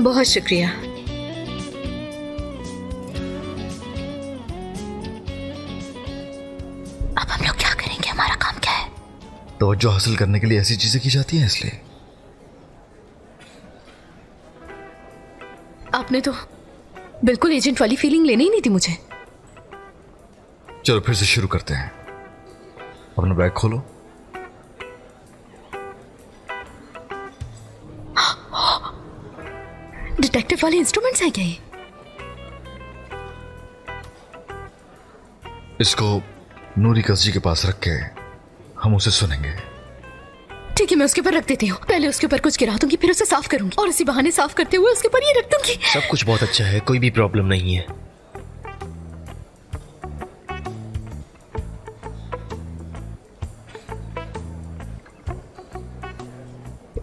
बहुत शुक्रिया। अब हम लोग क्या करेंगे? हमारा काम क्या है? तवज्जो हासिल करने के लिए ऐसी चीजें की जाती हैं, इसलिए। आपने तो बिल्कुल एजेंट वाली फीलिंग लेनी ही नहीं थी मुझे। चलो फिर से शुरू करते हैं। अपना बैग खोलो। डिटेक्टिव वाले इंस्ट्रूमेंट्स हैं क्या ये? इसको नूरी कसजी के पास रख के हम उसे सुनेंगे। ठीक है, मैं उसके ऊपर रख देती हूँ। पहले उसके ऊपर कुछ गिरा दूंगी, फिर उसे साफ करूंगी और उसी बहाने साफ करते हुए उसके ऊपर ये रख दूंगी। सब कुछ बहुत अच्छा है, कोई भी प्रॉब्लम नहीं है।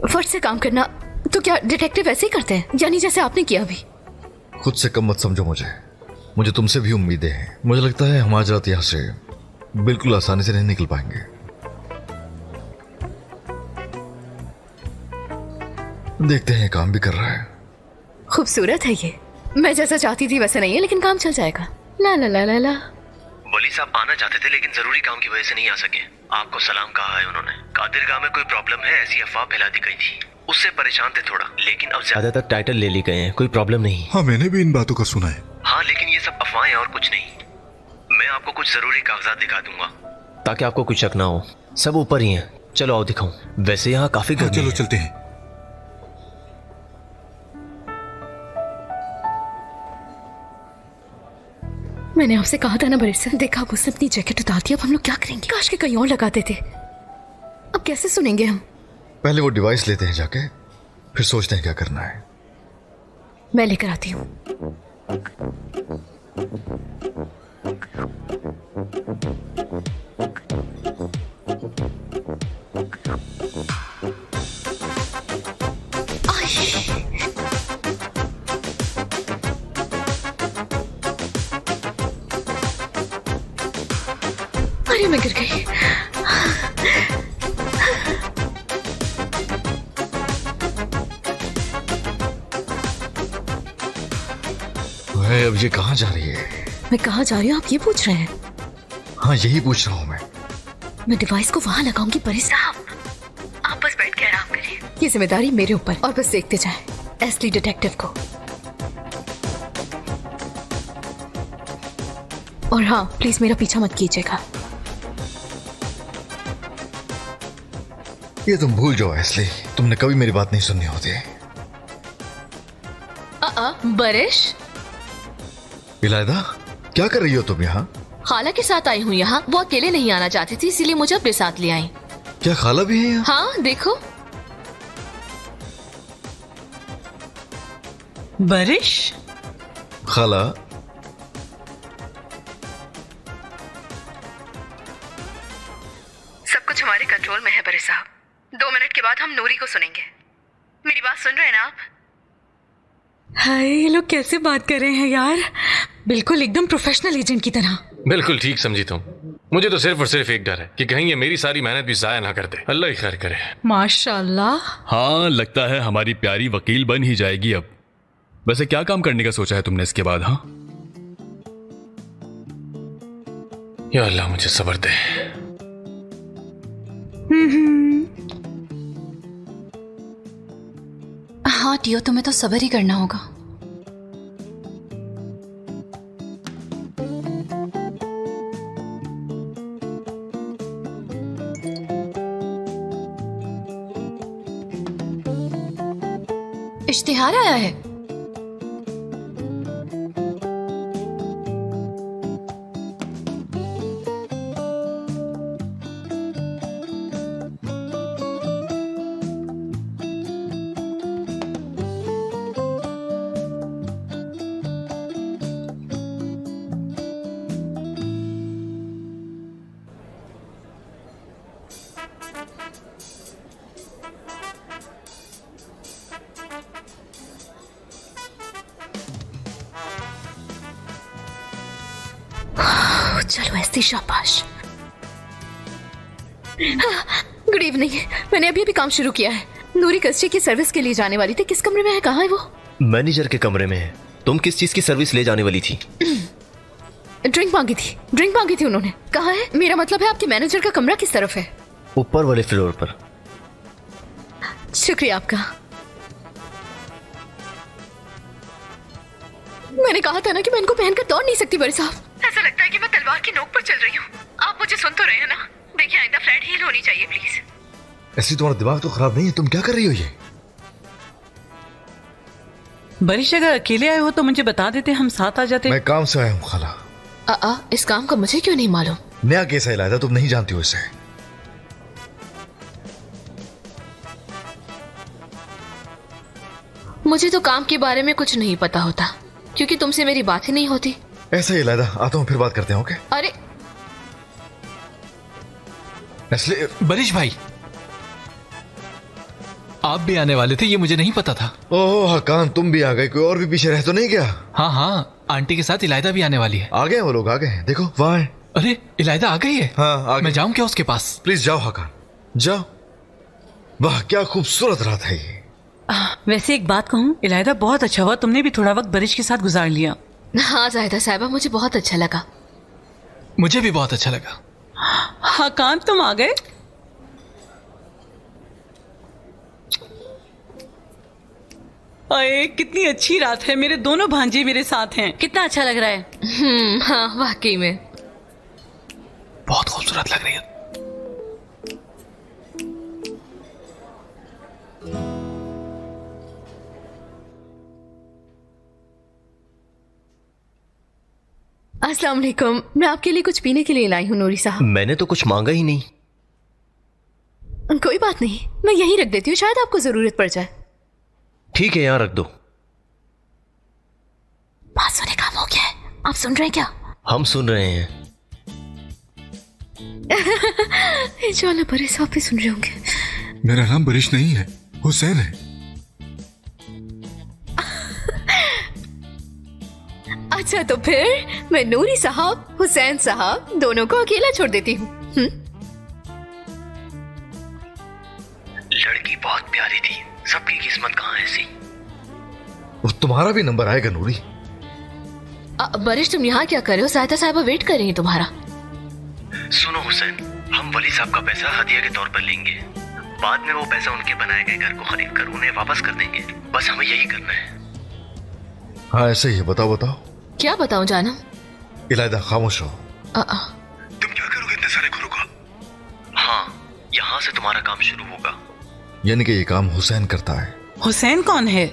फर्ज से काम करना तो क्या डिटेक्टिव ऐसे ही करते हैं, यानी जैसे आपने किया अभी? खुद से कम मत समझो मुझे तुमसे भी उम्मीदें हैं। मुझे लगता है हम आज रात यहाँ से बिल्कुल आसानी से नहीं निकल पाएंगे। देखते हैं, काम भी कर रहा है। खूबसूरत है ये। मैं जैसा चाहती थी वैसा नहीं है, लेकिन काम चल जाएगा। ला ला ला ला ला। वली साहब आना चाहते थे लेकिन जरूरी काम की वजह से नहीं आ सके। आपको सलाम कहा है उन्होंने। कादिरगाह में कोई प्रॉब्लम है ऐसी अफवाह फैला दी गई थी, उससे परेशान थे थोड़ा, लेकिन अब ज्यादातर टाइटल ले ली गए हैं, कोई प्रॉब्लम नहीं। हाँ, मैंने भी इन बातों का सुना है। हाँ, लेकिन ये सब अफवाहें और कुछ नहीं। मैं आपको कुछ जरूरी कागजात दिखा दूंगा ताकि आपको कुछ शक ना हो। सब ऊपर ही हैं। चलो आओ दिखाऊं। वैसे यहाँ काफी गर्मी चलो है। चलते हैं। मैंने आपसे कहा था ना बरिस सर, देखा अब उसने अपनी जैकेट उतार दी। अब हम लोग क्या करेंगे? काश के कहीं और लगाते थे। अब कैसे सुनेंगे हम? पहले वो डिवाइस लेते हैं जाके, फिर सोचते हैं क्या करना है। मैं लेकर आती हूँ। अरे मैं गिर गई। अब ये कहाँ जा रही है? मैं कहाँ जा रही हूँ आप ये पूछ रहे हैं? हाँ, यही पूछ रहा हूँ मैं डिवाइस को वहां लगाऊंगी बरिस साहब। आप बस बैठ के आराम करिए। ये जिम्मेदारी मेरे ऊपर, और बस देखते जाएं एसली डिटेक्टिव को। और हाँ, प्लीज मेरा पीछा मत कीजिएगा। ये तुम भूल जाओ एस्ली, तुमने कभी मेरी बात नहीं सुननी होती। बरिश, इलायदा, क्या कर रही हो तुम यहाँ? खाला के साथ आई हूँ यहाँ। वो अकेले नहीं आना चाहती थी, इसीलिए मुझे अपने साथ ले आई। क्या खाला भी है यहाँ? हाँ देखो। बरिश, खाला, सब कुछ हमारे कंट्रोल में है बरिस साहब। 2 मिनट के बाद हम नूरी को सुनेंगे। मेरी बात सुन रहे हैं ना आप? हाय, ये लोग कैसे बात कर रहे हैं यार, बिल्कुल एकदम प्रोफेशनल एजेंट की तरह। बिल्कुल ठीक समझी तुम। मुझे तो सिर्फ और सिर्फ एक डर है कि कहीं ये मेरी सारी मेहनत भी जाया ना कर दे। अल्लाह ही खैर करे। माशाल्लाह। हाँ, लगता है हमारी प्यारी वकील बन ही जाएगी अब। वैसे क्या काम करने का सोचा है तुमने इसके बाद? हाँ, या अल्लाह मुझे सब्र दे। हाँ टियो, तुम्हें तो सब्र ही करना होगा। इश्तिहार आया है। चलो ऐसी शाबाश। Good evening. मैंने अभी अभी काम शुरू किया है। नूरी कस्जी की सर्विस के लिए जाने वाली थी। किस कमरे में है? कहाँ है वो? मैनेजर के कमरे में है। तुम किस चीज की सर्विस ले जाने वाली थी? ड्रिंक मांगी थी उन्होंने। कहा है? मेरा मतलब है आपके मैनेजर का कमरा किस तरफ है? ऊपर वाले फ्लोर पर। शुक्रिया आपका। मैंने कहा था ना कि मैं इनको पहनकर दौड़ नहीं सकती बड़े साहब। ऐसा लगता है कि मैं तलवार की नोक पर चल रही हूँ। आप मुझे सुन तो रहे हैं ना? देखिए आइंदा फ्लैट हील होनी चाहिए प्लीज। ऐसी तुम्हारा दिमाग तो खराब नहीं है? तुम क्या कर रही हो ये? बरिश, अगर अकेले आए हो तो मुझे बता देते, हम साथ आ जाते। मैं काम से आया हूँ खाला। इस काम का मुझे क्यों नहीं मालूम? नया केस है इलायदा, तुम नहीं जानती हो इसे। मुझे तो काम के बारे में कुछ नहीं पता होता, क्योंकि तुमसे मेरी बात ही नहीं होती। ऐसा ही इलायदा, आता हूँ फिर बात करते हैं। ओके? अरे इसलिए बरिश भाई, आप भी आने वाले थे, ये मुझे नहीं पता था। ओह हकान, तुम भी आ गए। कोई और भी पीछे रह तो नहीं गया? हाँ हाँ, आंटी के साथ इलायदा भी आने वाली है। आ गए वो लोग, आ गए। देखो वहाँ है। अरे इलायदा आ गई है? हाँ आ गई। मैं जाऊं क्या उसके पास? प्लीज जाओ हकान, जाओ। वाह क्या खूबसूरत रात है ये। वैसे एक बात कहूँ, इलायदा, बहुत अच्छा हुआ तुमने भी थोड़ा वक्त बरिश के साथ गुजार लिया। हाँ जाहिदा साहिबा, मुझे बहुत अच्छा लगा। मुझे भी बहुत अच्छा लगा। हाँ कान, तुम आ गए। अरे कितनी अच्छी रात है, मेरे दोनों भांजे मेरे साथ हैं। कितना अच्छा लग रहा है। हाँ वाकई में बहुत खूबसूरत लग रही है। अस्सलाम वालेकुम। मैं आपके लिए कुछ पीने के लिए लाई हूँ नूरी साहब। मैंने तो कुछ मांगा ही नहीं। कोई बात नहीं, मैं यहीं रख देती हूँ, शायद आपको जरूरत पड़ जाए। ठीक है, यहाँ रख दो। बात सुने काम हो गया है। आप सुन रहे हैं क्या? हम सुन रहे हैं। इंशाल्लाह बड़े साहब भी सुन रहे होंगे। मेरा नाम बरिश नहीं है, हुसैन है। अच्छा तो फिर मैं नूरी साहब, हुसैन साहब दोनों को अकेला छोड़ देती हूँ। लड़की बहुत प्यारी थी, सबकी किस्मत कहाँ ऐसी। तुम्हारा भी नंबर आएगा नूरी। बरिश, तुम यहाँ क्या कर रहे हो? जाहिदा साहिबा वेट कर रही है तुम्हारा। सुनो हुसैन, हम वली साहब का पैसा हदिया के तौर पर लेंगे। बाद में वो पैसा उनके बनाए गए घर को खरीद कर उन्हें वापस कर देंगे। बस हमें यही करना है। हाँ ऐसे ही है। बताओ बताओ। क्या बताऊं जानम? इलायदा खामोश हो। तुम क्या करोगे इतने सारे घरों का? हाँ, यहाँ से तुम्हारा काम शुरू होगा। यानी कि ये काम हुसैन करता है। हुसैन कौन है?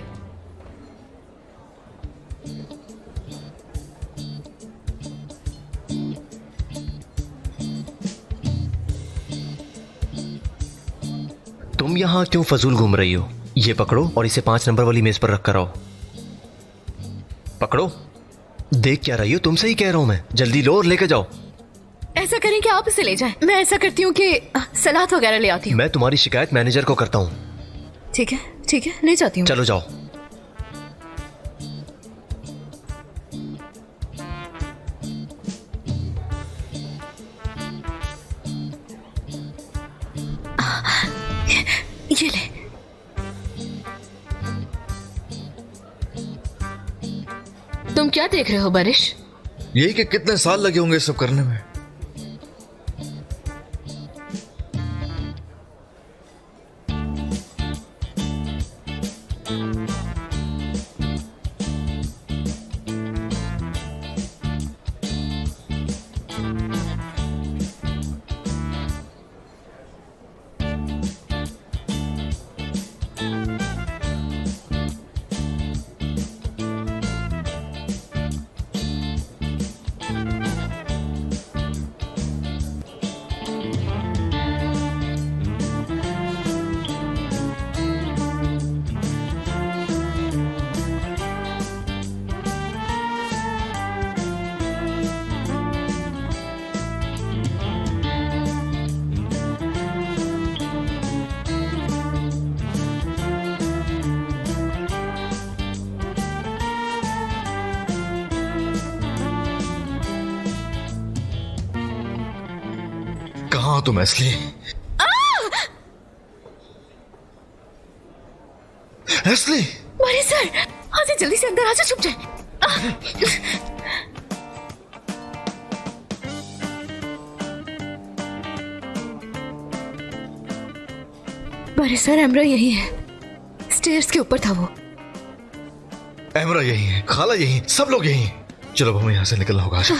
तुम यहाँ क्यों फजूल घूम रही हो? ये पकड़ो और इसे 5 नंबर वाली मेज पर रख कर आओ। पकड़ो। देख क्या रही हो? तुमसे ही कह रहा हूं मैं, जल्दी लो और लेकर जाओ। ऐसा करें कि आप इसे ले जाएं। मैं ऐसा करती हूँ कि सलाद वगैरह ले आती हूँ। मैं तुम्हारी शिकायत मैनेजर को करता हूँ। ठीक है ले जाती हूँ। चलो जाओ। ये ले। तुम क्या देख रहे हो बरिश? यही कि कितने साल लगे होंगे सब करने में। कहाँ हो तुम एस्ली? एस्ली, बड़े सर, आज से जल्दी से अंदर आ जाओ, छुप जाए। बड़े सर, एमरा यही है, स्टेयर्स के ऊपर था वो। एमरा यही है, खाला यही है, सब लोग यही हैं। चलो अब हमें यहाँ से निकलना होगा। आजा।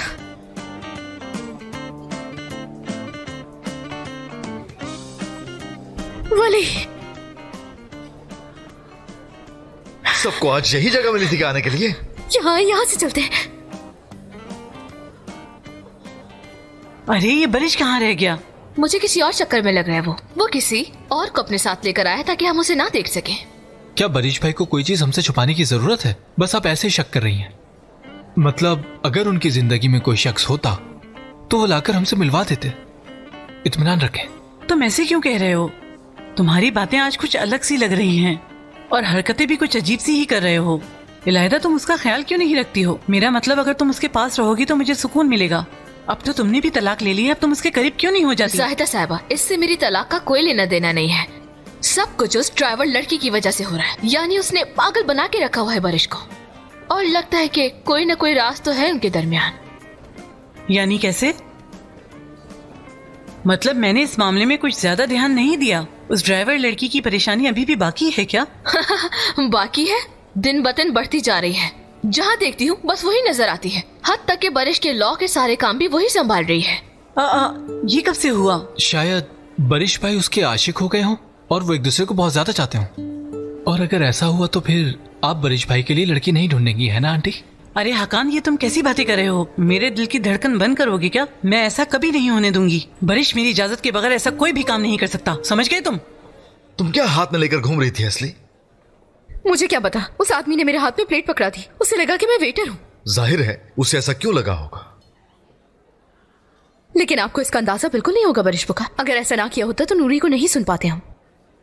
वली, सबको आज यही जगह मिली थी कि आने के लिए। यहाँ से चलते हैं। अरे ये बरिश कहाँ रह गया? मुझे किसी और चक्कर में लग रहा है। वो किसी और को अपने साथ लेकर आया ताकि हम उसे ना देख सकें। क्या बरीश भाई को कोई चीज हमसे छुपाने की जरूरत है? बस आप ऐसे ही शक कर रही हैं। मतलब अगर उनकी जिंदगी में कोई शख्स होता तो वो लाकर हमसे मिलवा देते। इत्मीनान रखें। तुम ऐसे क्यों कह रहे हो? तुम्हारी बातें आज कुछ अलग सी लग रही हैं और हरकतें भी कुछ अजीब सी ही कर रहे हो। इलायदा, तुम उसका ख्याल क्यों नहीं रखती हो? मेरा मतलब अगर तुम उसके पास रहोगी तो मुझे सुकून मिलेगा। अब तो तुमने भी तलाक ले ली है, अब तुम उसके करीब क्यों नहीं हो जाती? जाहिदा साहिबा, इससे मेरी तलाक का कोई लेना देना नहीं है। सब कुछ उस ड्राइवर लड़की की वजह से हो रहा है। यानी उसने पागल बना के रखा हुआ है बारिश को, और लगता है कि कोई न कोई राज तो है उनके दरमियान। यानी कैसे? मतलब मैंने इस मामले में कुछ ज्यादा ध्यान नहीं दिया। उस ड्राइवर लड़की की परेशानी अभी भी बाकी है क्या? बाकी है, दिन ब दिन बढ़ती जा रही है। जहाँ देखती हूँ बस वही नजर आती है। हद तक के बारिश के लॉ के सारे काम भी वही संभाल रही है। ये कब से हुआ? शायद बरिश भाई उसके आशिक हो गए हों और वो एक दूसरे को बहुत ज्यादा चाहते हों। और अगर ऐसा हुआ तो फिर आप बरिश भाई के लिए लड़की नहीं ढूंढेंगी, है ना आंटी? अरे हकान, ये तुम कैसी बातें कर रहे हो? मेरे दिल की धड़कन बंद करोगे क्या? मैं ऐसा कभी नहीं होने दूंगी। बरिश मेरी इजाजत के बगैर ऐसा कोई भी काम नहीं कर सकता, समझ गए तुम? तुम क्या हाथ में लेकर घूम रही थी एस्ली? मुझे क्या पता, उस आदमी ने मेरे हाथ में प्लेट पकड़ा दी। उसे लगा कि मैं वेटर हूँ। जाहिर है उसे ऐसा क्यों लगा होगा। लेकिन आपको इसका अंदाजा बिल्कुल नहीं होगा बरिश बुका। अगर ऐसा ना किया होता तो नूरी को नहीं सुन पाते हम।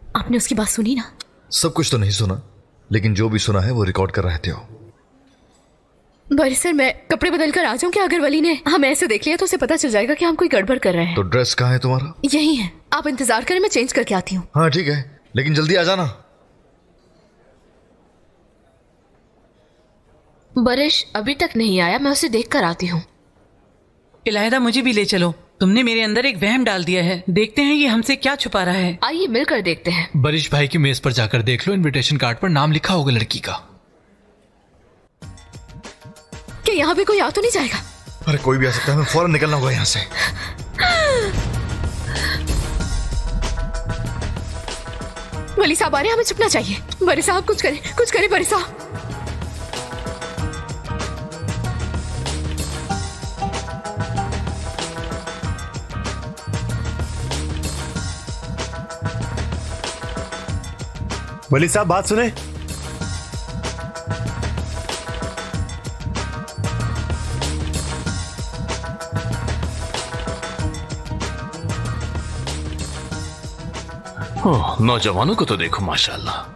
आपने उसकी बात सुनी ना? सब कुछ तो नहीं सुना, लेकिन जो भी सुना है वो रिकॉर्ड कर रहे थे। बरिश सर, मैं कपड़े बदल कर आ जाऊं क्या? अगर वली ने हमें ऐसे देख लिया तो उसे पता चल जाएगा कि हम कोई गड़बड़ कर रहे हैं। तो ड्रेस कहाँ है तुम्हारा? यही है, आप इंतजार करें, मैं चेंज करके आती हूँ। हाँ ठीक है, लेकिन जल्दी आ जाना। बरिश अभी तक नहीं आया, मैं उसे देख कर आती हूँ। इलायदा, मुझे भी ले चलो। तुमने मेरे अंदर एक वहम डाल दिया है। देखते हैं ये हमसे क्या छुपा रहा है। आइए मिलकर देखते हैं। बरिश भाई की मेज पर जाकर देख लो, इनविटेशन कार्ड पर नाम लिखा होगा लड़की का। क्या यहाँ पे कोई आ तो नहीं जाएगा? अरे कोई भी आ सकता है, हमें फौरन निकलना होगा यहाँ से। वली साहब आ रहे हैं, हमें छुपना चाहिए। बड़े साहब कुछ करें बड़े साहब। वली साहब बात सुने। नौजवानों को तो देखो माशाल्लाह।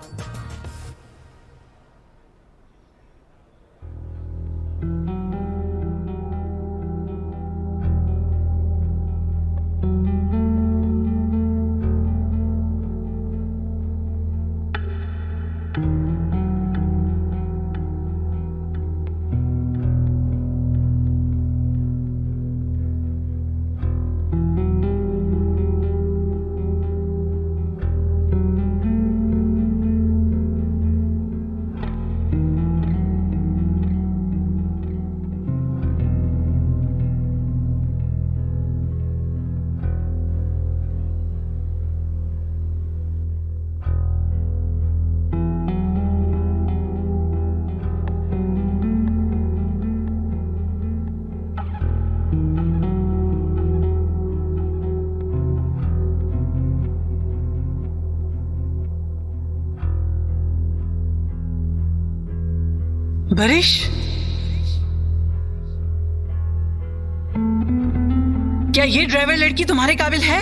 बरिश, क्या ये ड्राइवर लड़की तुम्हारे काबिल है?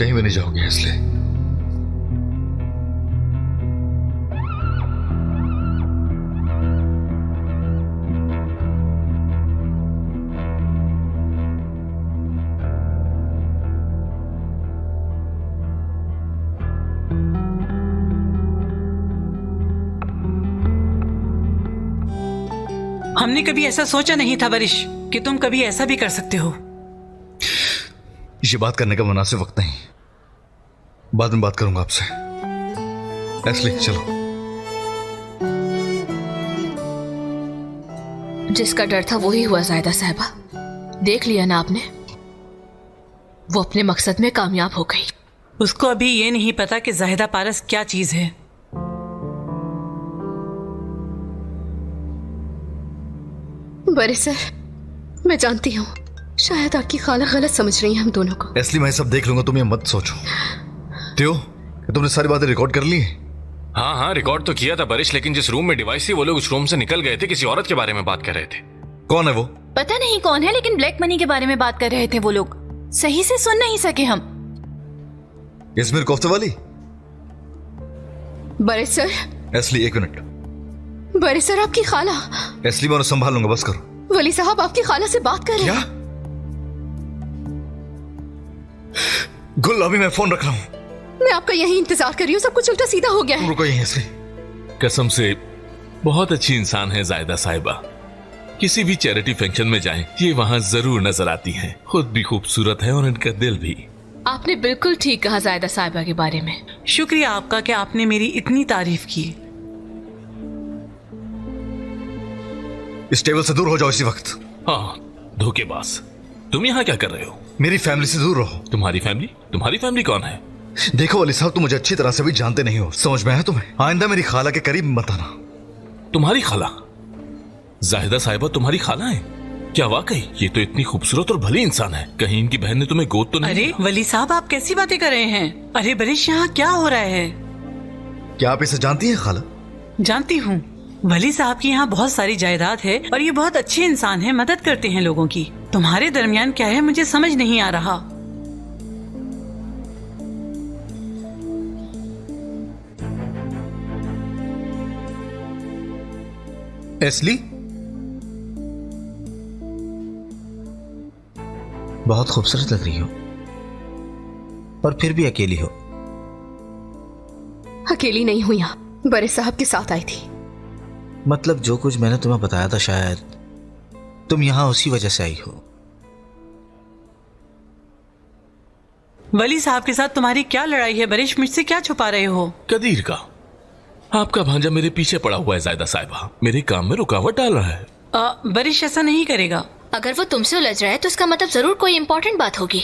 कहीं भी नहीं जाओगे इसलिए। हमने कभी ऐसा सोचा नहीं था वरिश कि तुम कभी ऐसा भी कर सकते हो। ये बात करने का मुनासिब वक्त नहीं, बाद में बात करूंगा आपसे। एस्ली चलो। जिसका डर था वही हुआ जायदा साहिबा। देख लिया ना आपने, वो अपने मकसद में कामयाब हो गई। उसको अभी ये नहीं पता कि जाहिदा पारस क्या चीज है। बड़े सर, मैं जानती हूँ शायद आपकी खाला गलत समझ रही है हम दोनों को। एस्ली मैं सब देख लूंगा, तुम ये मत सोचो। त्यो, तुमने सारी बातें रिकॉर्ड कर ली हैं? हाँ हाँ, रिकॉर्ड तो किया था बारिश, लेकिन जिस रूम में डिवाइस थी वो लोग उस रूम से निकल गए थे, किसी औरत के बारे में बात कर रहे थे। कौन है वो? पता नहीं कौन है, लेकिन ब्लैक मनी के बारे में बात कर रहे थे वो लोग। सही से सुन नहीं सके हम। इस्मिर कोफ्ते वाली? बड़े सर। एस्ली एक मिनट। बड़े सर आपकी खाला। एस्ली मैं उन्हें संभाल लूंगा, बस करो। वली साहब आपकी खाला से बात कर रहे हैं। क्या? गुल, अभी मैं फोन रख रहा हूँ। मैं आपका यही इंतजार कर रही हूँ, सब कुछ उल्टा सीधा हो गया है। रुको यहीं एस्ली। कसम से बहुत अच्छी इंसान है जायदा साहिबा। किसी भी चैरिटी फंक्शन में जाएं, ये वहाँ जरूर नजर आती हैं। खुद भी खूबसूरत है और इनका दिल भी। आपने बिल्कुल ठीक कहा जायदा साहिबा के बारे में। शुक्रिया आपका कि आपने मेरी इतनी तारीफ की। इस टेबल से दूर हो जाओ इसी वक्त। हाँ, धोखेबाज, तुम यहाँ क्या कर रहे हो? मेरी फैमिली से दूर रहो। तुम्हारी फैमिली? तुम्हारी फैमिली कौन है? देखो वली साहब, तुम मुझे अच्छी तरह से भी जानते नहीं हो, समझ में आया तुम्हें? आइंदा मेरी खाला के करीब मत आना। तुम्हारी खाला? जाहिदा साहिबा तुम्हारी खाला है? क्या वाकई? ये तो इतनी खूबसूरत और भली इंसान है, कहीं इनकी बहन ने तुम्हें गोद तो नहीं? अरे वली साहब, आप कैसी बातें कर रहे हैं? अरे बरिश, यहाँ क्या हो रहा है? क्या आप इसे जानती हैं खाला? जानती हूँ। वली साहब की यहाँ बहुत सारी जायदाद है और ये बहुत अच्छे इंसान हैं, मदद करते हैं लोगों की। तुम्हारे दरमियान क्या है मुझे समझ नहीं आ रहा। एस्ली, बहुत खूबसूरत लग रही हो और फिर भी अकेली हो। अकेली नहीं हुई, यहाँ बड़े साहब के साथ आई थी। मतलब जो कुछ मैंने तुम्हें बताया था, शायद तुम यहां उसी वजह से आई हो। वली साहब के साथ तुम्हारी क्या लड़ाई है बरिश? मुझसे क्या छुपा रहे हो? कदीर का। आपका भांजा मेरे पीछे पड़ा हुआ है जायदा साहिबा, मेरे काम में रुकावट डाल रहा है। बरिश ऐसा नहीं करेगा। अगर वो तुमसे उलझ रहा है तो इसका मतलब जरूर कोई इम्पोर्टेंट बात होगी।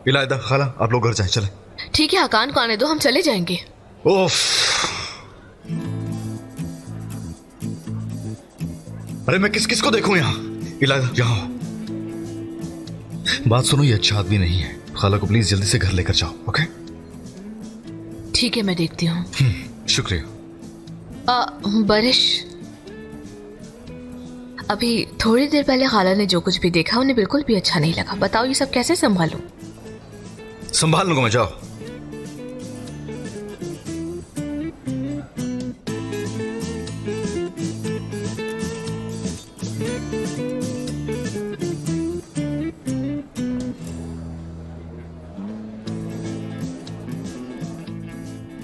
इलायदा, खाला, आप लोग घर जाएं, चलें। ठीक है, हकान को आने दो, हम चले जाएंगे। ओफ, अरे मैं किस किस को देखूं यहाँ? इलायदा, यहाँ बात सुनो, ये अच्छा आदमी नहीं है। खाला को प्लीज जल्दी से घर लेकर जाओ। ओके? ठीक है, मैं देखती हूँ। शुक्रिया। बारिश, अभी थोड़ी देर पहले खाला ने जो कुछ भी देखा उन्हें बिल्कुल भी अच्छा नहीं लगा। बताओ ये सब कैसे संभालूं? संभाल लूंगा मैं, जाओ।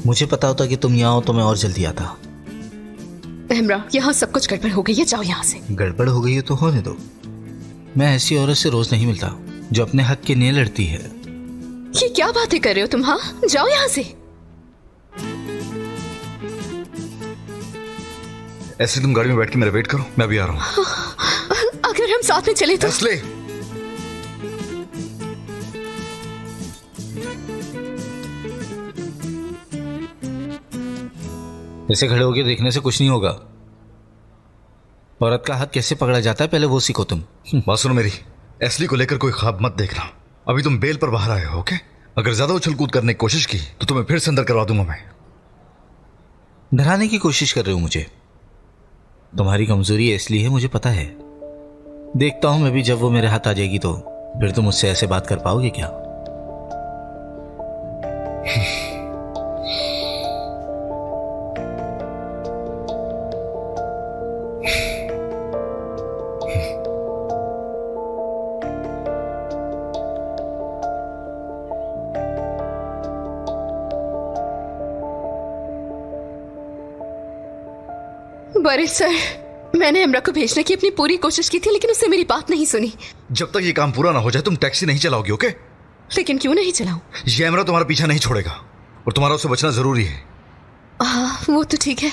मुझे पता होता कि तुम यहाँ हो तो मैं और जल्दी आता। अहमरा, यहाँ सब कुछ गड़बड़ हो गई है, जाओ यहाँ से। गड़बड़ हो गई है तो होने दो। मैं ऐसी औरत से रोज नहीं मिलता जो अपने हक के लिए लड़ती है। ये क्या बातें कर रहे हो तुम? हाँ, जाओ यहाँ से। ऐसे तुम गाड़ी में बैठ के मेरा वेट करो, मैं अभी आ रहा हूँ। अगर हम साथ में चले तो? एस्ली, ऐसे खड़े होकर देखने से कुछ नहीं होगा। औरत का हाथ कैसे पकड़ा जाता है पहले वो सीखो तुम। बात सुनो मेरी, एस्ली को लेकर कोई ख्वाब मत देखना। अभी तुम बेल पर बाहर आए हो, ओके? अगर ज्यादा उछल कूद करने की कोशिश की तो तुम्हें फिर से अंदर करवा दूंगा मैं। डराने की कोशिश कर रहे हो मुझे? तुम्हारी कमजोरी इसलिए है, मुझे पता है। देखता हूं मैं भी, जब वो मेरे हाथ आ जाएगी तो फिर तुम मुझसे ऐसे बात कर पाओगे क्या? बरिश सर, मैंने अमरा को भेजने की अपनी पूरी कोशिश की थी, लेकिन उसने मेरी बात नहीं सुनी। जब तक ये काम पूरा ना हो जाए तुम टैक्सी नहीं चलाओगी, ओके? लेकिन क्यों नहीं चलाऊं? ये अमरा तुम्हारा पीछा नहीं छोड़ेगा और तुम्हारा उससे बचना जरूरी है। हाँ, वो तो ठीक है,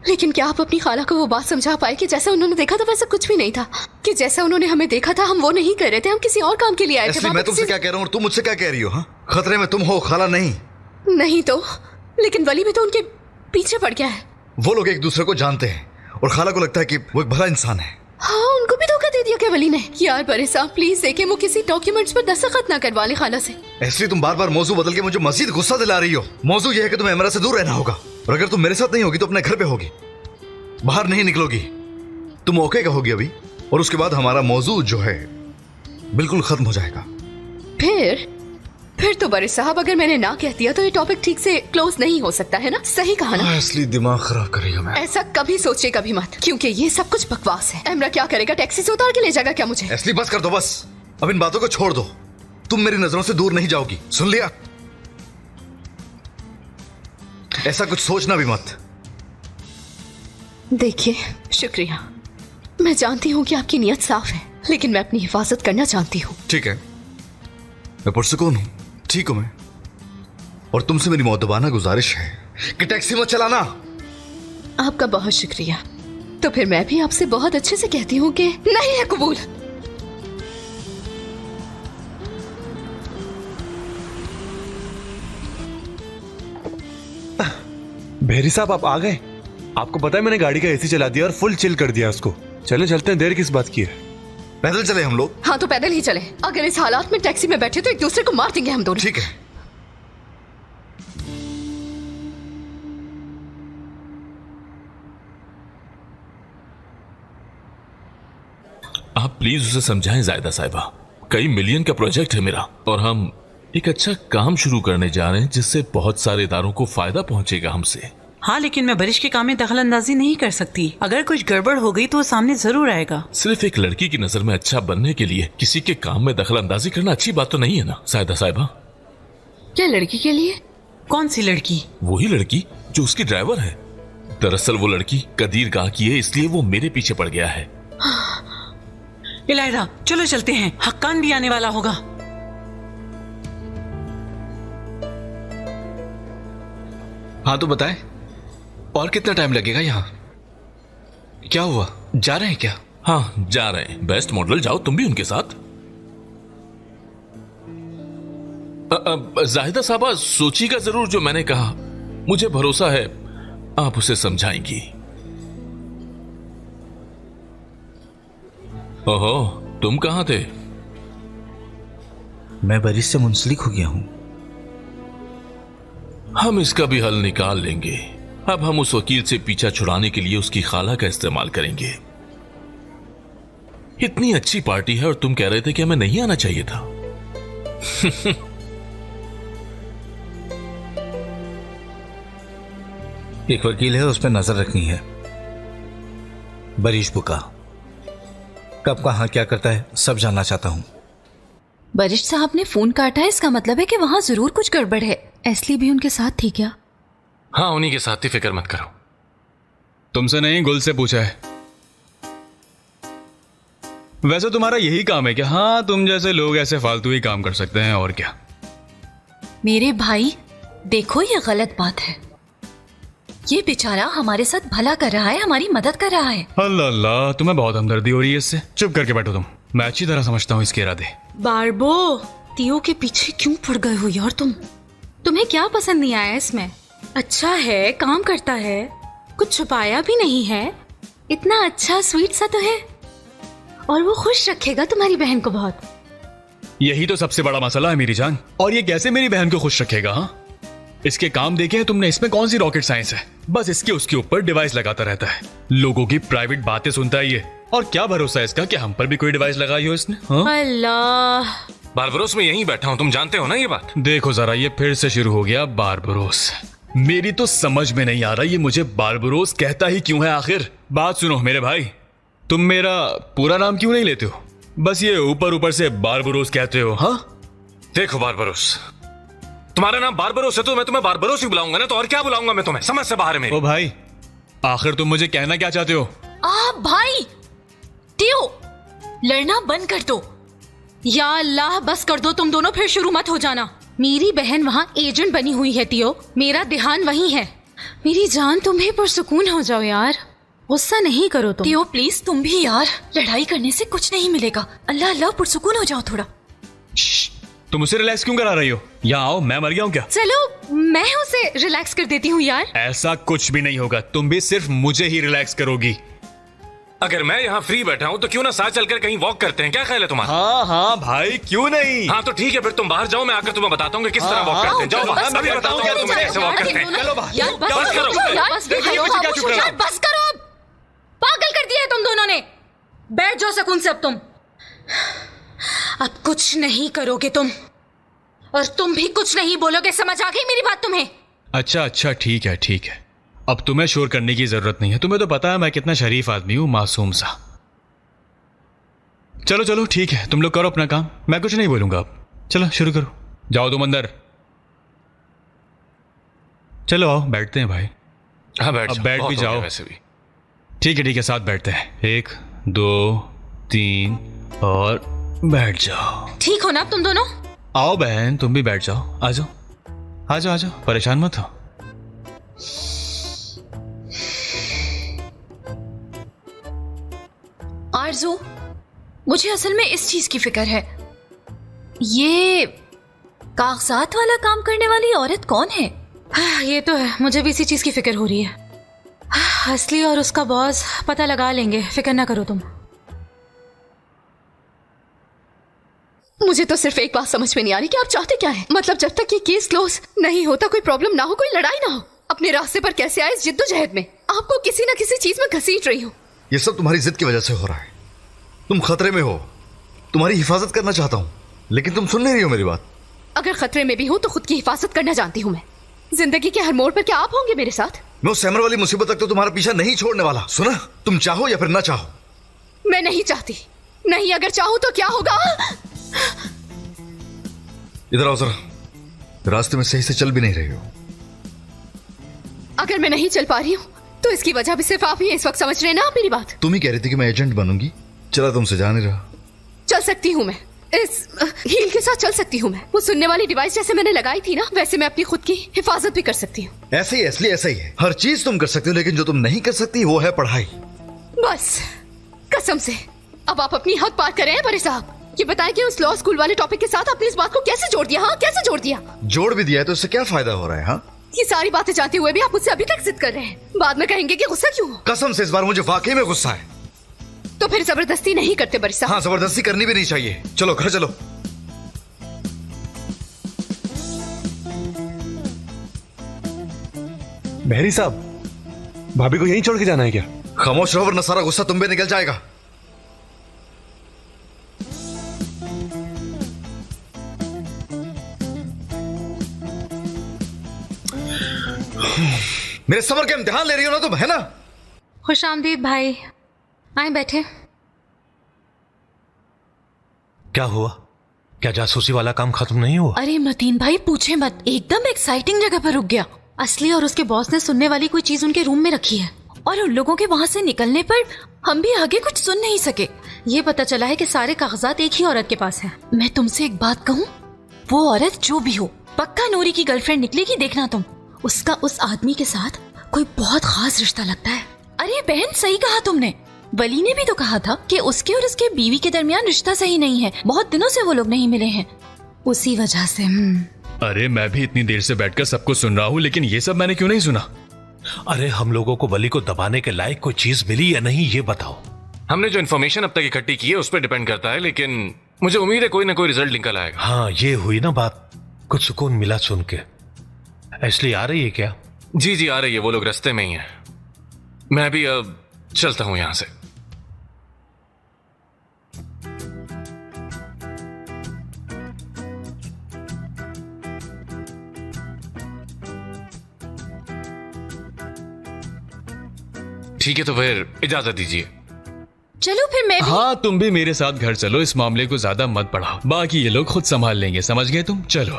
लेकिन क्या आप अपनी खाला को वो बात समझा पाए कि जैसा उन्होंने देखा था वैसा कुछ भी नहीं था, कि जैसा उन्होंने हमें देखा था हम वो नहीं कर रहे थे, हम किसी और काम के लिए आए थे। मैं तुमसे क्या कह रहा हूँ और तुम मुझसे क्या कह रही हो? हाँ, खतरे में तुम हो, खाला नहीं। नहीं तो, लेकिन वली भी तो उनके पीछे पड़ गया है। वो लोग एक दूसरे को जानते हैं और खाला को लगता है कि वो एक भला इंसान है। हाँ, उनको भी धोखा दे दिया क्या वली ने? यार बरिश साहब प्लीज देखें वो किसी डॉक्यूमेंट्स पर दस्तखत ना करवा ले खाला से। इसलिए तुम बार बार मौजू बदल के मुझे मजीद गुस्सा दिला रही हो। मौजू ये है कि तुम्हें अमरा से दूर रहना होगा, और अगर तुम मेरे साथ नहीं होगी तो अपने घर पे होगी, बाहर नहीं निकलोगी। तुम ओके कहोगी अभी, और उसके बाद हमारा मौजू जो है बिल्कुल खत्म हो जाएगा। फिर तो बरिश साहब अगर मैंने ना कह दिया तो ये टॉपिक ठीक से क्लोज नहीं हो सकता है ना? सही कहा ना? इसलिए दिमाग खराब कर रही हूँ मैं। ऐसा कभी सोचे कभी मत, क्योंकि ये सब कुछ बकवास है। अमरा क्या करेगा? टैक्सी से उतार के ले जाएगा क्या मुझे? इसलिए बस कर दो, बस अब इन बातों को छोड़ दो। तुम मेरी नजरों से दूर नहीं जाओगी, सुन लिया? ऐसा कुछ सोचना भी मत। देखिए, शुक्रिया। मैं जानती हूँ कि आपकी नीयत साफ है, लेकिन मैं अपनी हिफाजत करना चाहती हूँ। ठीक है, मैं पुरसुकून हूँ, ठीक हूँ मैं, और तुमसे मेरी मुअद्दबाना गुजारिश है कि टैक्सी मत चलाना। आपका बहुत शुक्रिया। तो फिर मैं भी आपसे बहुत अच्छे से कहती हूँ कि नहीं है कबूल। भेरी साहब आप आ गए। आपको पता है मैंने गाड़ी का एसी चला दिया और फुल चिल कर दिया उसको। चले चलते हैं, देर किस बात की है? पैदल चले हम लोग? हाँ तो पैदल ही चले। अगर इस हालात में टैक्सी में बैठे तो एक दूसरे को मार देंगे हम दोनों। ठीक है। आप प्लीज उसे समझाएं जायदा साहिबा, कई मिलियन का प्रोजेक्ट है मेरा, और हम एक अच्छा काम शुरू करने जा रहे हैं जिससे बहुत सारे इदारों को फायदा पहुंचेगा हमसे। हाँ, लेकिन मैं बरिश के काम में दखल अंदाजी नहीं कर सकती। अगर कुछ गड़बड़ हो गई तो वो सामने जरूर आएगा। सिर्फ एक लड़की की नजर में अच्छा बनने के लिए किसी के काम में दखल अंदाजी करना अच्छी बात तो नहीं है ना जायदा साहिबा? क्या लड़की के लिए? कौन सी लड़की? वही लड़की जो उसकी ड्राइवर है। दरअसल वो लड़की कदीर गाह की है, इसलिए वो मेरे पीछे पड़ गया है। इलायदा, चलो चलते हैं, हक्कान भी आने वाला होगा। हाँ तो बताएं, और कितना टाइम लगेगा यहाँ? क्या हुआ, जा रहे हैं क्या? हाँ जा रहे हैं। बेस्ट मॉडल, जाओ तुम भी उनके साथ। जाहिदा साहबा सोचिएगा जरूर जो मैंने कहा, मुझे भरोसा है आप उसे समझाएंगी। ओहो, तुम कहां थे? मैं बरिश से मुंसलिक हो गया हूं। हम इसका भी हल निकाल लेंगे। अब हम उस वकील से पीछा छुड़ाने के लिए उसकी खाला का इस्तेमाल करेंगे। इतनी अच्छी पार्टी है और तुम कह रहे थे कि हमें नहीं आना चाहिए था। एक वकील है, उस पर नजर रखनी है। बरिश बुका कब कहां क्या करता है सब जानना चाहता हूं। बरिश साहब ने फोन काटा है, इसका मतलब है कि वहां जरूर कुछ गड़बड़ है। एस्ली भी उनके साथ थी क्या? हाँ उन्हीं के साथ ही, फिक्र मत करो। तुमसे नहीं, गुल से पूछा है। वैसे तुम्हारा यही काम है क्या? हाँ, तुम जैसे लोग ऐसे फालतू ही काम कर सकते हैं, और क्या। मेरे भाई देखो, ये गलत बात है। ये बेचारा हमारे साथ भला कर रहा है, हमारी मदद कर रहा है। अल्लाह अल्लाह, तुम्हें बहुत हमदर्दी हो रही है इससे। चुप करके बैठो तुम, मैं अच्छी तरह समझता हूँ इसके इरादे। बारबो, तियो के पीछे क्यों पड़ गए हो यार तुम? तुम्हें क्या पसंद नहीं आया इसमें? अच्छा है, काम करता है, कुछ छुपाया भी नहीं है, इतना अच्छा स्वीट सा तो है, और वो खुश रखेगा तुम्हारी बहन को बहुत। यही तो सबसे बड़ा मसला है मेरी जान। और ये कैसे मेरी बहन को खुश रखेगा? हाँ, इसके काम देखे हैं तुमने? इसमें कौन सी रॉकेट साइंस है? बस इसके उसके ऊपर डिवाइस लगाता रहता है, लोगों की प्राइवेट बातें सुनता है ये। और क्या भरोसा है इसका कि हम पर भी कोई डिवाइस लगाई हो इसने? हाँ? अल्लाह, बारबरोस में यहीं बैठा हूँ, तुम जानते हो ना ये बात। देखो जरा, ये फिर से शुरू हो गया बारबरोस। मेरी तो समझ में नहीं आ रहा ये मुझे बारबरोस कहता ही क्यों है आखिर। बात सुनो मेरे भाई, तुम मेरा पूरा नाम क्यों नहीं लेते हो, बस ये ऊपर ऊपर से बारबरोस कहते हो। हाँ देखो बारबरोस, तुम्हारा नाम बारबरोस है तो मैं तुम्हें बारबरोस ही बुलाऊंगा ना, तो और क्या बुलाऊंगा मैं तुम्हें, समझ से बाहर है मेरी। ओ भाई, आखिर तुम मुझे कहना क्या चाहते हो? भाई टियो, लड़ना बंद कर दो। या अल्लाह, बस कर दो तुम दोनों, फिर शुरू मत हो जाना। मेरी बहन वहाँ एजेंट बनी हुई है टियो, मेरा ध्यान वहीं है। मेरी जान, तुम भी पुरसुकून हो जाओ यार, गुस्सा नहीं करो तुम। टियो प्लीज तुम भी यार, लड़ाई करने से कुछ नहीं मिलेगा। अल्लाह अल्लाह, पुरसुकून हो जाओ थोड़ा। तुम उसे रिलैक्स क्यों करा रही हो? यहाँ आओ, मैं मर गया हूँ क्या? चलो मैं उसे रिलैक्स कर देती हूँ यार। ऐसा कुछ भी नहीं होगा, तुम भी सिर्फ मुझे ही रिलैक्स करोगी। अगर मैं यहाँ फ्री बैठा हूँ तो क्यों ना साथ चलकर कहीं वॉक करते हैं, क्या ख्याल है तुम्हारा? हाँ हाँ भाई, क्यों नहीं। हाँ तो ठीक है, फिर तुम बाहर जाओ, मैं आकर तुम्हें बताता हूँ कि किस तरह वॉक करते हैं। जाओ बाहर, मैं भी बताऊंगा तुम्हें कैसे वॉक करते हैं। चलो बाहर, यार बस करो यार, बस करो अब, पागल कर दिया है तुम दोनों ने। बैठ जाओ सुकून से अब तुम। अब कुछ नहीं करोगे तुम, और तुम भी कुछ नहीं बोलोगे, समझ आ गई मेरी बात तुम्हें? अच्छा अच्छा, ठीक है ठीक है, अब तुम्हें शोर करने की जरूरत नहीं है, तुम्हें तो पता है मैं कितना शरीफ आदमी हूं, मासूम सा। चलो चलो ठीक है, तुम लोग करो अपना काम, मैं कुछ नहीं बोलूंगा अब। चलो शुरू करो, जाओ तुम अंदर। चलो आओ, बैठते हैं भाई। हाँ बैठ, अब बैठ भी जाओ। वैसे भी ठीक है, साथ बैठते हैं। 1 2 3 और बैठ जाओ। ठीक हो ना अब तुम दोनों? आओ बहन, तुम भी बैठ जाओ, आ जाओ आ जाओ आ जाओ, परेशान मत हो। आरज़ू, मुझे असल में इस चीज की फिक्र है, ये कागजात वाला काम करने वाली औरत कौन है? ये तो है, मुझे भी इसी चीज की फिक्र हो रही है। असली और उसका बॉस पता लगा लेंगे, फिक्र ना करो तुम। मुझे तो सिर्फ एक बात समझ में नहीं आ रही कि आप चाहते क्या है। मतलब जब तक ये केस क्लोज नहीं होता, कोई प्रॉब्लम ना हो, कोई लड़ाई ना हो, अपने रास्ते पर कैसे आए इस जिद्दोजहद में? आपको किसी ना किसी चीज में घसीट रही हूँ। ये सब तुम्हारी जिद की वजह से हो रहा है। तुम खतरे में हो, तुम्हारी हिफाजत करना चाहता हूँ, लेकिन तुम सुन नहीं रही हो मेरी बात। अगर खतरे में भी हूँ तो खुद की हिफाजत करना जानती हूँ मैं। जिंदगी के हर मोड़ पर क्या आप होंगे मेरे साथ? मैं उस सहमर वाली मुसीबत तक तो तुम्हारा पीछा नहीं छोड़ने वाला। सुना, तुम चाहो या फिर ना चाहो। मैं नहीं चाहती। नहीं, अगर चाहूँ तो क्या होगा? इधर आओ जरा, रास्ते में सही से चल भी नहीं रही हो। अगर मैं नहीं चल पा रही हूँ तो इसकी वजह भी सिर्फ आप ही इस वक्त समझ रहे हैं ना मेरी बात? तुम ही कह रही थी कि मैं एजेंट बनूंगी, चला तुमसे जा नहीं रहा। चल सकती हूँ मैं, इस हील के साथ चल सकती हूँ मैं। वो सुनने वाली डिवाइस जैसे मैंने लगाई थी ना, वैसे मैं अपनी खुद की हिफाजत भी कर सकती हूँ। ऐसे ही, असली ऐसा ही है। हर चीज तुम कर सकती हो, लेकिन जो तुम नहीं कर सकती वो है पढ़ाई। बस कसम से अब आप अपनी हद पार करें बड़े साहब। ये बताएं कि उस लॉ स्कूल वाले टॉपिक के साथ आपने इस बात को कैसे जोड़ दिया? हाँ, कैसे जोड़ दिया? जोड़ भी दिया है तो इससे क्या फायदा हो रहा है? हाँ, ये सारी बातें जानते हुए भी आप मुझसे अभी तक जिद कर रहे हैं। बाद में कहेंगे कि गुस्सा क्यों? कसम से इस बार मुझे वाकई में गुस्सा है। तो फिर जबरदस्ती नहीं करते बड़े साहब। हाँ, जबरदस्ती करनी भी नहीं चाहिए। चलो घर चलो। बहरी साहब, भाभी को यहीं छोड़ के जाना है क्या? खामोश रहो वरना सारा गुस्सा तुम पे निकल जाएगा। मेरे सबर के इम्तिहान ले रही हो ना तुम, है ना? खुशामदीद भाई, आए बैठे। क्या हुआ? क्या जासूसी वाला काम खत्म नहीं हुआ? अरे मतीन भाई पूछे मत, एकदम एक्साइटिंग जगह पर रुक गया। असली और उसके बॉस ने सुनने वाली कोई चीज उनके रूम में रखी है, और उन लोगों के वहाँ से निकलने पर हम भी आगे कुछ सुन नहीं सके। ये पता चला है कि सारे कागजात एक ही औरत के पास हैं। मैं तुमसे एक बात कहूँ, वो औरत जो भी हो, पक्का नूरी की गर्लफ्रेंड निकलेगी, देखना तुम। उसका उस आदमी के साथ कोई बहुत खास रिश्ता लगता है। अरे बहन, सही कहा तुमने। वली ने भी तो कहा था कि उसके और उसके बीवी के दरमियान रिश्ता सही नहीं है, बहुत दिनों से वो लोग नहीं मिले हैं। उसी वजह से अरे मैं भी इतनी देर से बैठकर सब कुछ सुन रहा हूँ, लेकिन ये सब मैंने क्यों नहीं सुना? अरे हम लोगों को वली को दबाने के लायक कोई चीज मिली या नहीं, ये बताओ। हमने जो इन्फॉर्मेशन अब तक इकट्ठी की है उस पर डिपेंड करता है, लेकिन मुझे उम्मीद है कोई ना कोई रिजल्ट निकल आएगा। हाँ, ये हुई ना बात, कुछ सुकून मिला सुन के। इसलिए आ रही है क्या? जी जी आ रही है, वो लोग रास्ते में ही हैं। मैं भी अब चलता हूं यहां से। ठीक है, तो फिर इजाजत दीजिए। चलो फिर मैं भी। हाँ, तुम भी मेरे साथ घर चलो, इस मामले को ज्यादा मत बढ़ाओ, बाकी ये लोग खुद संभाल लेंगे, समझ गए तुम? चलो।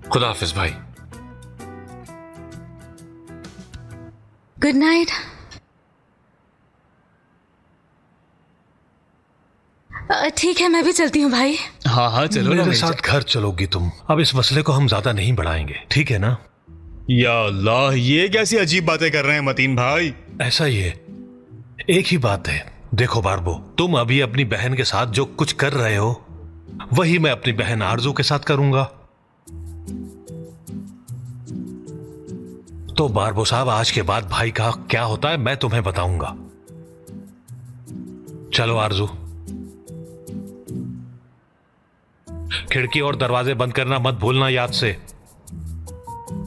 खुदा हाफिज भाई। Good night. ठीक है, मैं भी चलती हूँ भाई। हाँ हाँ चलो ना, मेरे साथ घर चलोगी तुम। अब इस मसले को हम ज्यादा नहीं बढ़ाएंगे, ठीक है ना? या अल्लाह, ये कैसी अजीब बातें कर रहे हैं मतीन भाई। ऐसा ही है, एक ही बात है। देखो बारबो, तुम अभी अपनी बहन के साथ जो कुछ कर रहे हो वही मैं अपनी बहन आरजू के साथ करूंगा। तो बारबो साहब, आज के बाद भाई का क्या होता है मैं तुम्हें बताऊंगा। चलो आरजू, खिड़की और दरवाजे बंद करना मत भूलना याद से।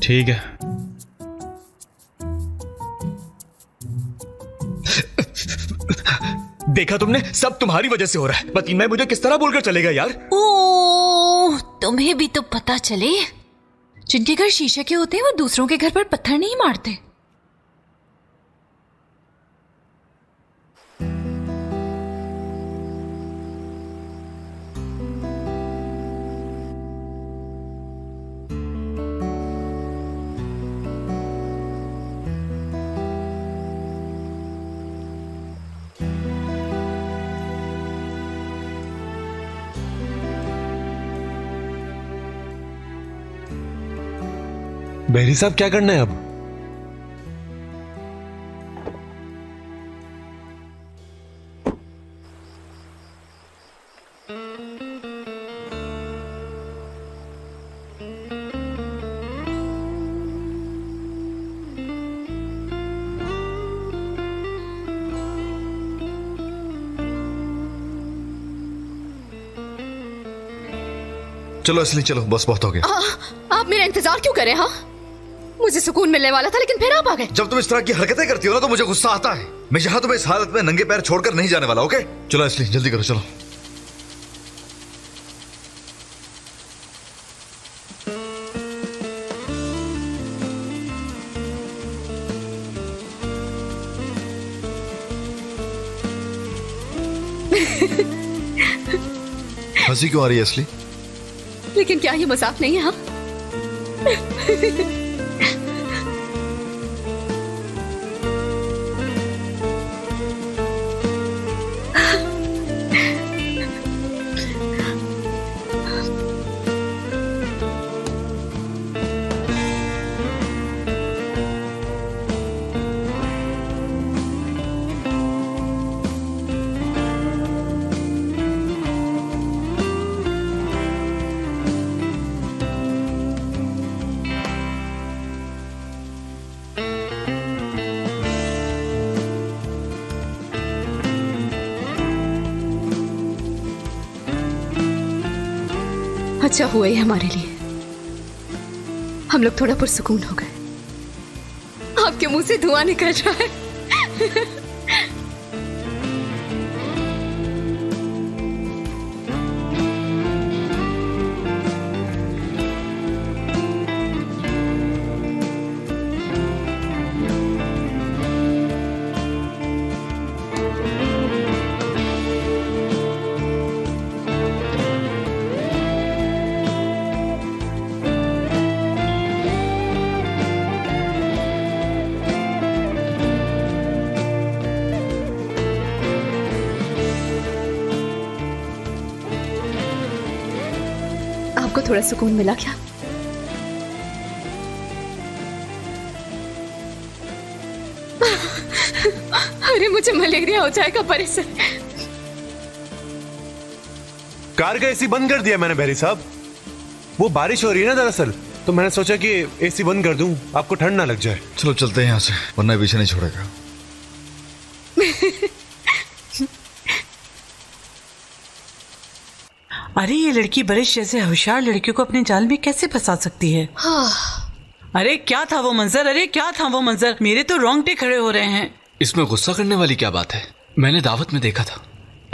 ठीक है। देखा तुमने, सब तुम्हारी वजह से हो रहा है। मतीन मैं मुझे किस तरह बोलकर चलेगा यार? ओह, तुम्हें भी तो पता चले, जिनके घर शीशे के होते हैं वो दूसरों के घर पर पत्थर नहीं मारते। बहरी साहब, क्या करना है अब? चलो असली, चलो, बस बहुत हो गया। आप मेरा इंतजार क्यों करें? हाँ, मुझे सुकून मिलने वाला था, लेकिन फिर आप आ गए। जब तुम इस तरह की हरकतें करती हो ना तो मुझे गुस्सा आता है। मैं यहाँ तुम्हें इस हालत में नंगे पैर छोड़कर नहीं जाने वाला। ओके, चलो असली, जल्दी करो, चलो। हंसी क्यों आ रही है असली? लेकिन क्या ये मजाक नहीं है? हाँ, अच्छा हुआ ये हमारे लिए, हम लोग थोड़ा पुरसुकून हो गए। आपके मुंह से धुआं निकल रहा है। आपको थोड़ा सुकून मिला क्या? अरे मुझे मलेरिया हो जाएगा परिसर। कार का एसी बंद कर दिया मैंने बहरी साहब। वो बारिश हो रही है ना दरअसल, तो मैंने सोचा कि एसी बंद कर दूं, आपको ठंड ना लग जाए। चलो चलते हैं यहाँ से, वरना पीछे नहीं छोड़ेगा। अरे ये लड़की बरिश जैसे होशियार लड़कियों को अपने जाल में कैसे फंसा सकती है? अरे क्या था वो मंजर, अरे क्या था वो मंजर, मेरे तो रोंगटे खड़े हो रहे हैं। इसमें गुस्सा करने वाली क्या बात है? मैंने दावत में देखा था,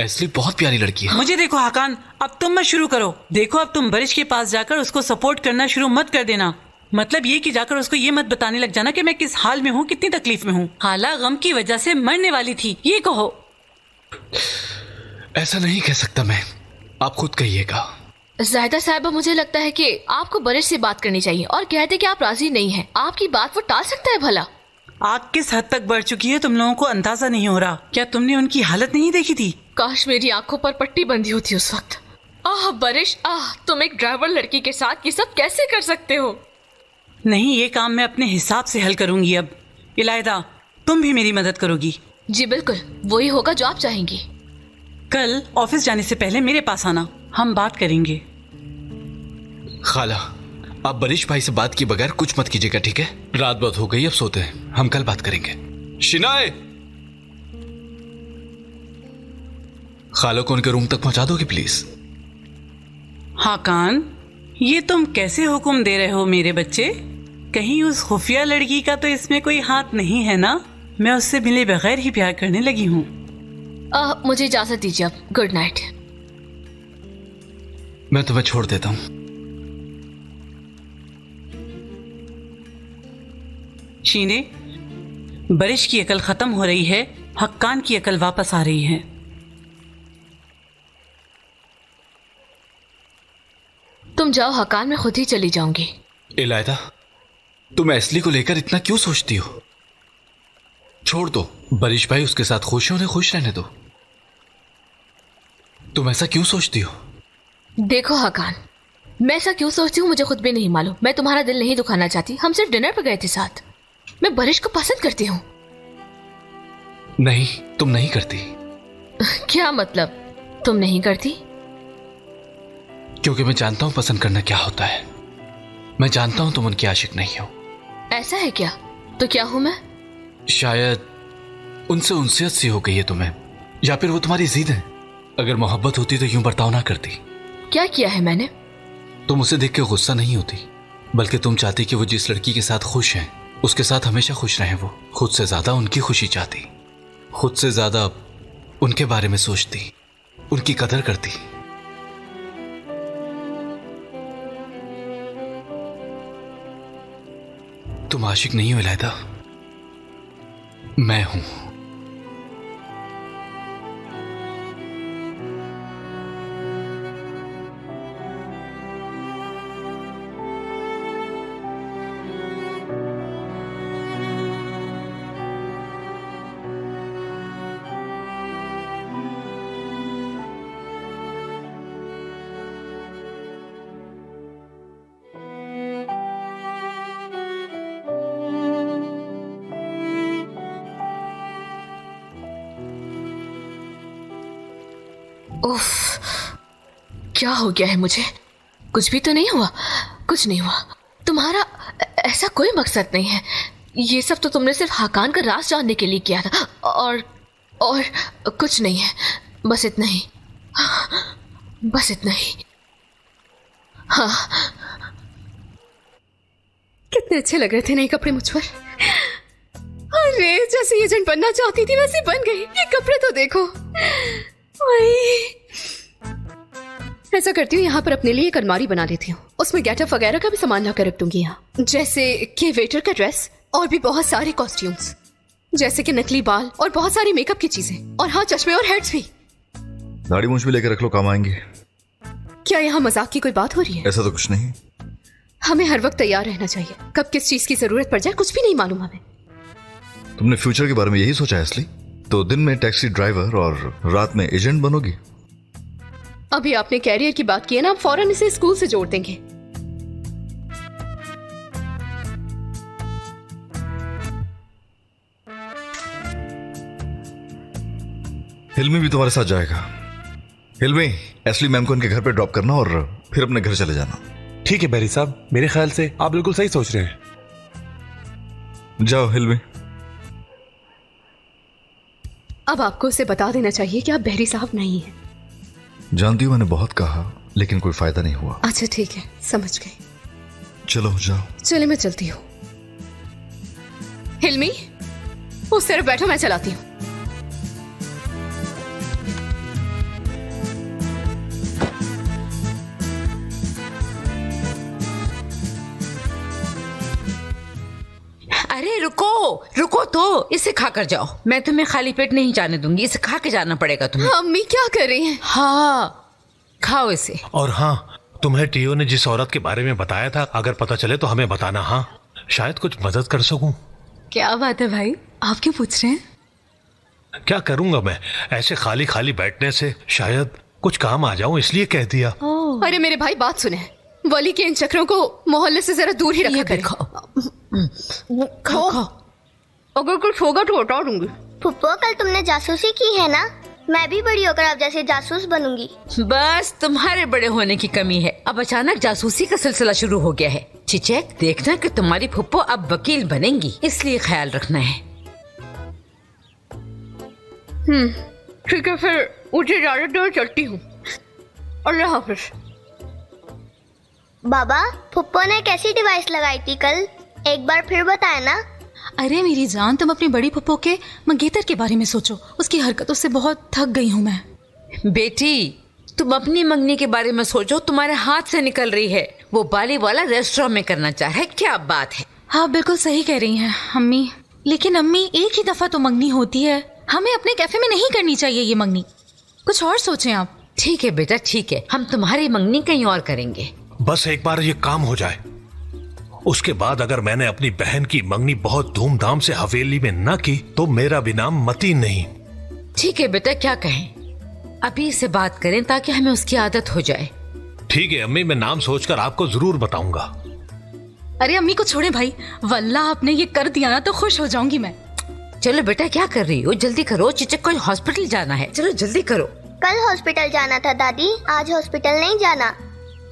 एस्ली बहुत प्यारी लड़की है। मुझे देखो हाकान, अब तुम मत शुरू करो। देखो अब तुम बरिश के पास जाकर उसको सपोर्ट करना शुरू मत कर देना। मतलब ये कि जाकर उसको ये मत बताने लग जाना कि मैं किस हाल में हूँ, कितनी तकलीफ में हूँ। हाला गम की वजह से मरने वाली थी, ये कहो। ऐसा नहीं कह सकता मैं, आप खुद कहिएगा। जायदा साहिबा, मुझे लगता है कि आपको बरिश से बात करनी चाहिए और कहते कि आप राजी नहीं हैं। आपकी बात वो टाल सकता है भला? आग किस हद तक बढ़ चुकी है तुम लोगों को अंदाजा नहीं हो रहा। क्या तुमने उनकी हालत नहीं देखी थी? काश मेरी आंखों पर पट्टी बंधी होती उस वक्त। आह बरिश, आह, तुम एक ड्राइवर लड़की के साथ ये सब कैसे कर सकते हो? नहीं, ये काम मैं अपने हिसाब से हल करूंगी अब। इलायदा, तुम भी मेरी मदद करोगी? जी बिल्कुल, वही होगा जो आप चाहेंगी। कल ऑफिस जाने से पहले मेरे पास आना, हम बात करेंगे। खाला, आप बरिश भाई से बात किए बगैर कुछ मत कीजिएगा, ठीक है? रात बहुत हो गई, अब सोते हैं, हम कल बात करेंगे। शिनाए, खाला को उनके रूम तक पहुंचा दोगे प्लीज? हाकान, ये तुम कैसे हुक्म दे रहे हो मेरे बच्चे? कहीं उस खुफिया लड़की का तो इसमें कोई हाथ नहीं है ना? मैं उससे मिले बगैर ही प्यार करने लगी हूँ। मुझे इजाजत दीजिए अब। Good night. मैं तुम्हें छोड़ देता हूँ। शीने, बरिश की अकल खत्म हो रही है, हक्कान की अकल वापस आ रही है। तुम जाओ हकान, मैं खुद ही चली जाऊंगी। इलायदा, तुम एस्ली को लेकर इतना क्यों सोचती हो? छोड़ दो, बरिश भाई उसके साथ खुश है, उन्हें खुश रहने दो। तुम ऐसा क्यों सोचती हो? देखो हकान, मैं ऐसा क्यों सोचती हूँ मुझे खुद भी नहीं मालूम। मैं तुम्हारा दिल नहीं दुखाना चाहती, हम सिर्फ डिनर पर गए थे साथ। मैं बरिश को पसंद करती हूँ। नहीं, तुम नहीं करती। क्या मतलब तुम नहीं करती? क्योंकि मैं जानता हूं पसंद करना क्या होता है। मैं जानता हूं तुम उनकी आशिक नहीं हो। ऐसा है क्या? तो क्या हूं मैं? शायद उनसे उनसियत सी हो गई है तुम्हें, या फिर वो तुम्हारी जिद है। अगर मोहब्बत होती तो यूं बर्ताव ना करती। क्या किया है मैंने? तुम उसे देख के गुस्सा नहीं होती, बल्कि तुम चाहती कि वो जिस लड़की के साथ खुश है उसके साथ हमेशा खुश रहे। वो खुद से ज्यादा उनकी खुशी चाहती, खुद से ज्यादा उनके बारे में सोचती, उनकी कदर करती। तुम आशिक नहीं हो इलायदा, मैं हूं। उफ, क्या हो गया है मुझे? कुछ भी तो नहीं हुआ, कुछ नहीं हुआ। तुम्हारा ऐसा कोई मकसद नहीं है। ये सब तो तुमने सिर्फ हाकान का राज जानने के लिए किया था, और कुछ नहीं है। बस इतना ही, बस इतना ही। हाँ, कितने अच्छे लग रहे थे नए कपड़े मुझ पर। अरे जैसे एजेंट बनना चाहती थी वैसे बन गई। ये कपड़े तो देखो। ऐसा करती हूँ, यहाँ पर अपने लिए एक अलमारी बना लेती हूँ, उसमें गेटअप वगैरह का भी सामान लाकर रख दूंगी यहाँ, जैसे कि वेटर का ड्रेस और भी बहुत सारे कॉस्ट्यूम्स, जैसे कि नकली बाल और बहुत सारी मेकअप की चीजें, और हाँ, चश्मे और हेड्स भी। दाढ़ी मूंछ भी लेकर रख लो, काम आएंगे। क्या यहाँ मजाक की कोई बात हो रही है? ऐसा तो कुछ नहीं। हमें हर वक्त तैयार रहना चाहिए, कब किस चीज की जरूरत पड़ जाए कुछ भी नहीं मालूम हमें। तुमने फ्यूचर के बारे में यही सोचा है असली? तो दिन में टैक्सी ड्राइवर और रात में एजेंट बनोगी? अभी आपने कैरियर की बात की है ना, आप फौरन इसे स्कूल से जोड़ देंगे। हिलमी भी तुम्हारे साथ जाएगा। हिलमी, एस्ली मैम को इनके घर पे ड्रॉप करना और फिर अपने घर चले जाना। ठीक है बैरी साहब, मेरे ख्याल से आप बिल्कुल सही सोच रहे हैं। जाओ हिलमी। अब आपको उसे बता देना चाहिए कि आप बहरी साहब नहीं हैं। जानती हूँ मैंने बहुत कहा, लेकिन कोई फायदा नहीं हुआ। अच्छा ठीक है, समझ गई। चलो जाओ। चले, मैं चलती हूँ। हिलमी, उस तरफ बैठो, मैं चलाती हूँ। अरे रुको रुको तो, इसे खाकर जाओ। मैं तुम्हें खाली पेट नहीं जाने दूंगी, इसे खा के जाना पड़ेगा तुम्हें। अम्मी क्या कर रही हैं? हाँ खाओ इसे। और हाँ, तुम्हें टीओ ने जिस औरत के बारे में बताया था, अगर पता चले तो हमें बताना। हाँ, शायद कुछ मदद कर सकूं। क्या बात है भाई, आप क्यों पूछ रहे हैं? क्या करूंगा मैं, ऐसे खाली खाली बैठने से शायद कुछ काम आ जाऊं, इसलिए कह दिया। अरे मेरे भाई बात सुने, वली के इन चक्रों को मोहल्ले से जरा दूर ही रखा करें। खाओ। अगर कुछ होगा तो बता दूंगी। फुप्पो, कल तुमने जासूसी की है ना? मैं भी बड़ी होकर अब जैसे जासूस बनूंगी। बस तुम्हारे बड़े होने की कमी है, अब अचानक जासूसी का सिलसिला शुरू हो गया है। चिचक, देखना कि तुम्हारी फुप्पो अब वकील बनेंगी, इसलिए ख्याल रखना है। ठीक है, फिर मुझे इजाजत दो, चलती हूँ। अल्लाह हाफिज। बाबा, फुप्पो ने कैसी डिवाइस लगाई थी कल? एक बार फिर बताए ना। अरे मेरी जान, तुम अपनी बड़ी पप्पो के मंगेतर के बारे में सोचो। उसकी हरकतों से बहुत थक गई हूँ मैं। बेटी, तुम अपनी मंगनी के बारे में सोचो, तुम्हारे हाथ से निकल रही है। वो बाली वाला रेस्टोरेंट में करना चाह रहा है, क्या बात है। हाँ बिल्कुल सही कह रही हैं अम्मी, लेकिन अम्मी एक ही दफा तो मंगनी होती है, हमें अपने कैफे में नहीं करनी चाहिए ये मंगनी। कुछ और सोचें आप। ठीक है बेटा, ठीक है, हम तुम्हारी मंगनी कहीं और करेंगे। बस एक बार ये काम हो जाए, उसके बाद अगर मैंने अपनी बहन की मंगनी बहुत धूमधाम से हवेली में न की तो मेरा भी नाम मती नहीं। ठीक है बेटा, क्या कहें, अभी से बात करें ताकि हमें उसकी आदत हो जाए। ठीक है अम्मी, मैं नाम सोचकर आपको जरूर बताऊंगा। अरे अम्मी को छोड़े भाई, वल्लाह आपने ये कर दिया ना तो खुश हो जाऊंगी मैं। चलो बेटा, क्या कर रही हो, जल्दी करो, चिचक को हॉस्पिटल जाना है, चलो जल्दी करो। कल हॉस्पिटल जाना था दादी, आज हॉस्पिटल नहीं जाना।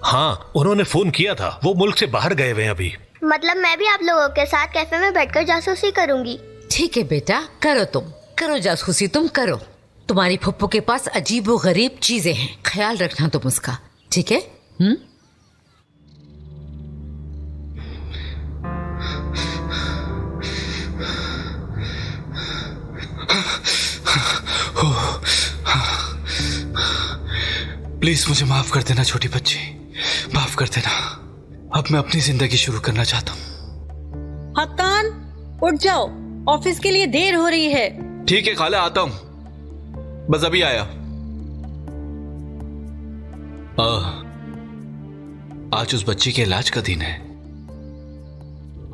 हाँ, उन्होंने फोन किया था, वो मुल्क से बाहर गए हुए हैं अभी। मतलब मैं भी आप लोगों के साथ कैफे में बैठकर जासूसी करूंगी। ठीक है बेटा, करो, तुम करो जासूसी, तुम करो। तुम्हारी फुप्पो के पास अजीब व गरीब चीजें हैं, ख्याल रखना तुम उसका, ठीक है? प्लीज मुझे माफ कर देना छोटी बच्ची, माफ कर देना। अब मैं अपनी जिंदगी शुरू करना चाहता हूँ। हक्कान, उठ जाओ, ऑफिस के लिए देर हो रही है। ठीक है खाला, आता हूँ, बस अभी आया। आज उस बच्ची के इलाज का दिन है,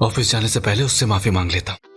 ऑफिस जाने से पहले उससे माफी मांग लेता हूँ।